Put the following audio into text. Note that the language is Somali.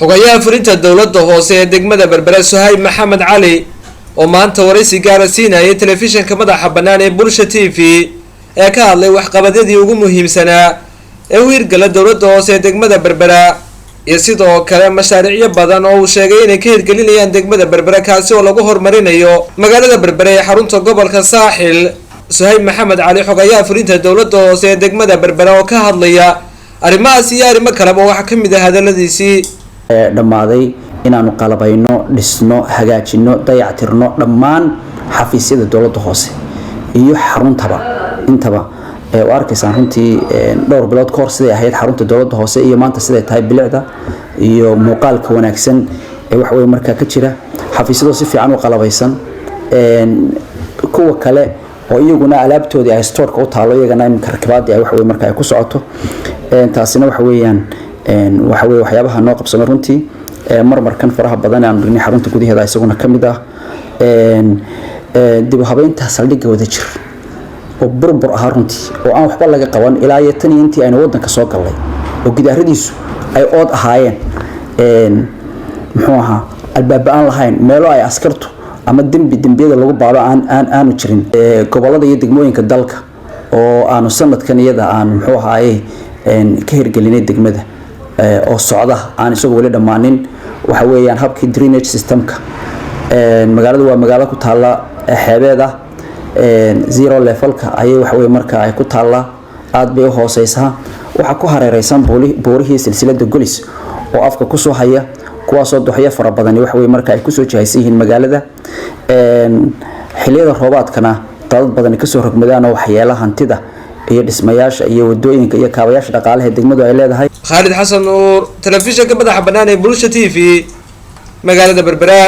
xogayaha fulinta dowladda hoose ee degmada Berbera Suhayb Maxamed Cali oo maanta waraysi gaar ah siinayay telefishinka madaxa bannaan ee Bulsha TV ee ka hadlay waxqabadyadii ugu muhiimsanaa ee wiirgala dowladda hoose ee degmada Berbera iyo sidoo kale mashaariicyo badan oo uu sheegay inay ka hirgelinayaan degmada Berbera kaasi oo lagu horumarinayo magaalada Berbera ee xarunta gobolka Saaxil. Suhayb Maxamed Cali xogayaha fulinta dowladda hoose ee degmada Berbera oo ka hadlaya arrimahaas iyo arrimo kale oo waxa kamid ah hadaladiisii dhamaaday inaanu qalabayno dhisno hagaajino dayactirno dhammaan xafiisyada dowladda hoose iyo xaruntaba intaba oo arkaysan runtii dhowr bilood ka hor siday ahayd xarunta dowladda hoose iyo maanta siday tahay bilicda iyo muuqaalka wanaagsan ee wax weey markaa ka jira xafiisyadu si fiican u qalabaysan kuwa kale oo iyaguna alaabtoodii ay store ka u taalo iyagana in karkabaadii ay wax weey markaa ay ku socoto taasina wax weeyaan waxa weey waxyaabaha noo qabsamay runtii marmarkan faraha badan aan dhignay xarunta gudaheeda isaguna kamid ah dib u habeynta saldhigga wada jir oo burbur ah runtii oo aan waxba laga qaban ilaa iyo tan intii aynu wadanka soo galnay oo gidaaradiisu ay ood ahaayeen muxuu ahaa albaab aan lahayn meelo ay askartu ama dambiyada lagu baaro aanu jirin gobolada iyo degmooyinka dalka oo aanu sanadkan iyada aan muxuu ahaayay ka hirgelinay degmada oo socda aan isagu wali dhamaanin waxa weeyaan habkii drainage systemka magaaladu waa magaalo ku taala xeebeeda zero levelka ayay wax weey marka ay ku taala aad bay u hooseysaa waxa ku hareeraysan boorihii silsilada golis oo afka ku soo haya kuwaas oo duxyo fara badan wax weey marka ay ku soo jihaysan yihiin magaalada xilliyada roobaadkana dad badan ka soo rogmadaan oo waxyeelaha hantida iyo dhismayaasha iyo wadooyinka iyo kaabayaasha dhaqaalaha degmadu ay leedahay. Khalid Xasan Nuur, telefishinka madaxa bannaan ee Bulsha TV magaalada Berbera.